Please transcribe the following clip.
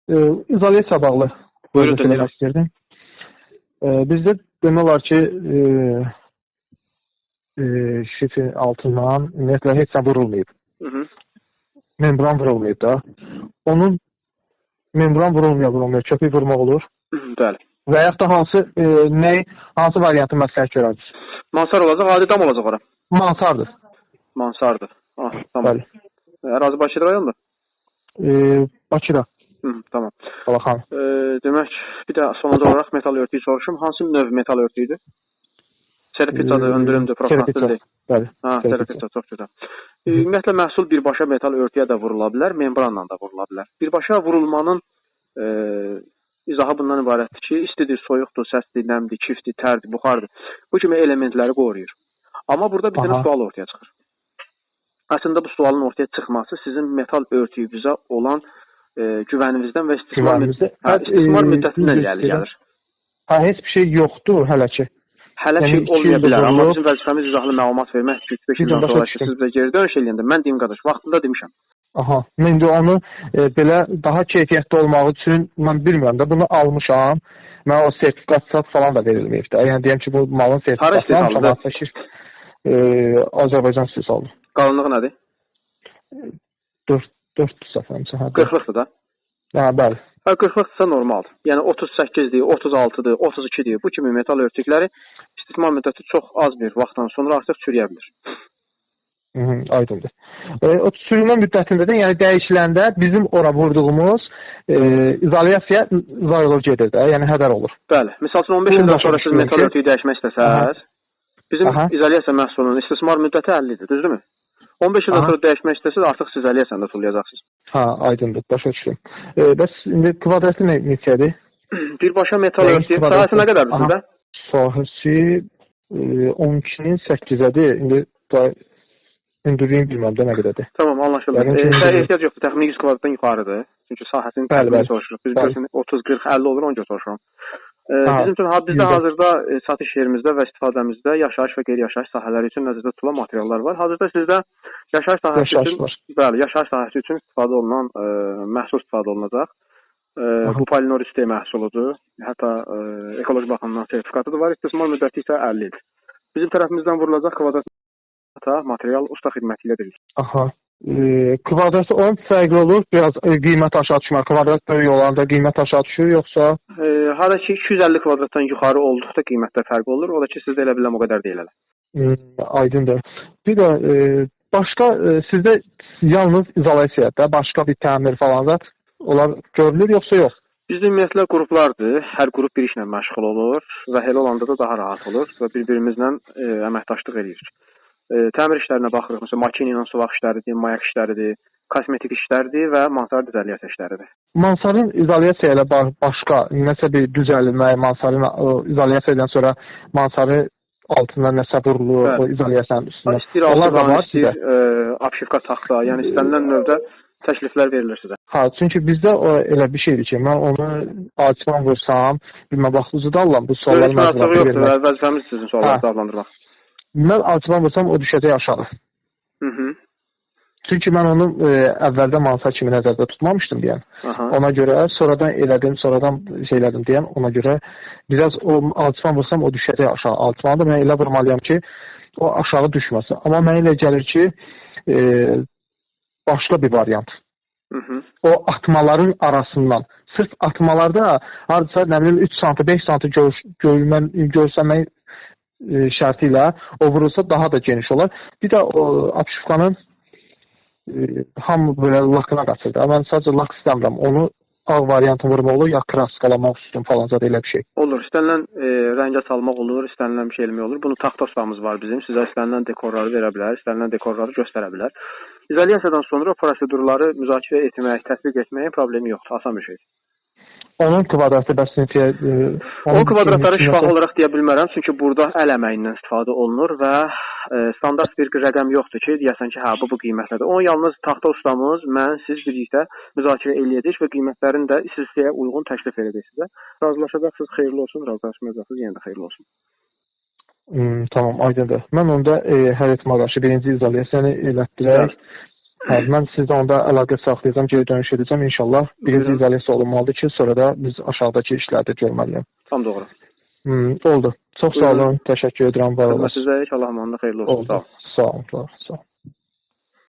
İzolyasiya bağlı. Buyurun, Söyləmək istəyirdim. Bizdə demək olar ki, şifin altından ümumiyyətlə heç nə vurulmayıb. Membran vurulmayıb da. Onun membran vurulmuyor, köpük vurmaq olur. Bəli. Və yaxud da hansı variantı məsləhət görərsiniz? Mansar olacaq, adi dam olacaq ora. Mansardır. Mansardır. Tamam. Bəli. Ərazi Bakı rayonunda? Bakıda. Tamam. Balaxan. Demək, bir də sonunda olaraq metal örtüyü soruşum. Hansı növ metal örtüydü? Serpitadır, öndürümdür, profildir. Bəli. Serpita, çox gözəl. Ümumiyyətlə, məhsul birbaşa metal örtüyə də vurula bilər, membranla da vurula bilər. Birbaşa vurulmanın izahı bundan ibarətdir ki, istidir, soyuqdur, səsdir, nəmdir, kifdir, tərdir, buxardır. Bu kimi elementləri qoruyur. Amma burada bir dənə sual ortaya çıxır. Əslində, bu sualın ortaya çıxması sizin metal örtüyünüzə olan güvənimizdən və istismar müddətindən gəlir. Heç bir şey yoxdur hələ ki. Hələ ki olmaya bilər, amma bizim vəzifəmiz izahlı məlumat vermək 3-5 milyon sonra ki, siz də geri dönüş eləyəndə, mən deyim qardaş, vaxtında demişəm. Aha, indi onu belə daha keyfiyyətli olmaq üçün, mən bilmirəm də, bunu almışam, mən o sertifikasiyat falan da verilməyib də. Yəni deyəm ki, bu malın sertifikasiyatı Azərbaycan istehsalıdır. Qalınlığı nədir? 4 səfərimcə. 40-lıqdır da? Bəli. 40-lıqdırsa normaldır. Yəni 38-dir, 36-dır, 32-dir. Bu kimi metal örtükləri istismar müddəti çox az bir vaxtdan sonra artıq çürüyə bilir. Aydındır. O sürülmə müddətində də, yəni dəyişiləndə bizim ora vurduğumuz izolyasiya zayılır gedir də, yəni hədər olur. Bəli. Misal üçün 15 ildən sonra siz metal örtüyü dəyişmək istəsəz, bizim izolyasiya məhsulunun istismar müddəti 50-dir, düzdürmü? 15 ildən sonra dəyişmək istəsəz, artıq siz izolyasiyanı da tullayacaqsınız. Aydındır, başa düşdüm. Bəs indi kvadratı neçədir? Birbaşa metal örtüyü, sahəsi nə qədərdir sizdə? Sahəsi 12-nin 8-ədir, indi hündürlüyün bilməm də nə qədərdir. Tamam, anlaşıldı. Ehtiyac yoxdur, təxmini 100 kvadratdan yuxarıdır. Çünki sahəsinin təxmini soruşuruq. Biz biləsiniz 30, 40, 50 olur, onca soruşuruq. Bizim üçün bizdə hazırda satış yerimizdə və istifadəmizdə yaşayış və qeyri-yaşayış sahələri üçün nəzərdə tutulan materiallar var. Hazırda sizdə yaşayış sahəsi üçün istifadə olunan məhsul istifadə olunacaq. Bu Polinor üstə məhsuludur. Hətta ekoloji baxımdan sertifikatı da var. İstismar müddəti isə 50 ildir. Bizim tərəfimizdən vurulacaq kvadrat material usta xidməti ilə dedik. Kvadratı onun fərqli olur, biraz qiymət aşağı düşmür. Kvadrat böyük olanda qiymət aşağı düşür, yoxsa? Hada ki 250 kvadratdan yuxarı olduqda qiymətdə fərq olur. O da ki sizdə elə biləm o qədər deyil hələ. Aydındır. Bir də başqa sizdə yalnız izolyasiyada, başqa bir təmir falan da onlar görülür, yoxsa yox? Bizdə ümumiyyətlə qruplardır. Hər qrup bir işlə məşğul olur və elə olanda da daha rahat olur və bir-birimizlə əməkdaşlıq edirik. Təmir işlərinə baxırıq. Məsələn, makina ilə suvaq işləridir, mayak işləridir, kosmetik işləridir və mansard izolyasiya işləridir. Mansarın izolyasiya ilə başqa nəsə bir düzəlmə, mansarın izolyasiyadan sonra mansarı altından nəsə vurulur, o izolyasiyanın üstünə. Onlar da var, apşifka taxta, yəni istənilən növdə təkliflər verilir sizə. Çünki bizdə elə bir şeydir ki, mən onu açıqdan vursam, bilmə vaxtınızı da alıram, bu sualları məzəmətli yoxdur, vəzifəmiz sizin sualları cavablandırmaq. Mən açıqdan vursam, o düşəcək aşağı. Çünki mən onu əvvəldə mansar kimi nəzərdə tutmamışdım deyən. Ona görə sonradan elədim, sonradan şeylədim deyən. Ona görə biraz o açıqdan vursam, o düşəcək aşağı. Açıqdan da mən elə vurmalıyam ki, o aşağı düşməsin. Amma mənə elə gəlir ki, başqa bir variant. O atmaların arasından. Sırf atmalarda hardasa nə bilim 3 sm, 5 sm görsəmək şərti ilə o vurulsa daha da geniş olar. Bir də o apşifkanın hamı belə lakına qaçır da. Mən sadəcə lak istəmirəm. Onu ağ variantı vurma olur, ya kraskalamaq üstün falan zad elə bir şey. Olur. İstənilən rəngə salmaq olur, istənilən bir şey eləmək olur. Bunun taxta ustamız var bizim. Sizə istənilən dekorları verə bilər, istənilən dekorları göstərə bilər. İzolyasiyadan sonra prosedurları müzakirə etmək, tətbiq etməyin problemi yoxdur. Asan bir şeydir. Onun kvadratı bəs necə? O kvadratları şifahi olaraq deyə bilmərəm, çünki burada əl əməyindən istifadə olunur və standart bir rəqəm yoxdur ki, deyəsən ki, bu qiymətlədir. Onu yalnız taxta ustamız, mən, siz birlikdə müzakirə eləyəcək və qiymətlərini də sizə uyğun təklif edəcək sizə. Razılaşacaqsınız, xeyirli olsun, razılaşmayacaqsınız, yenə də xeyirli olsun. Tamam, aydındır. Mən onda hər ehtimal qarşı birinci izolyasiyanı elətdirək. Hə, mən sizdə onda əlaqə saxlayacağam, geri dönüş edəcəm inşallah. Birinci izolasiya olunmalıdır ki, sonra da biz aşağıdakı işləri də görməliyəm. Tam doğru. Oldu. Çox sağ olun, təşəkkür edirəm. Sizə Allah amanında xeyirli olsun. Sağ olun.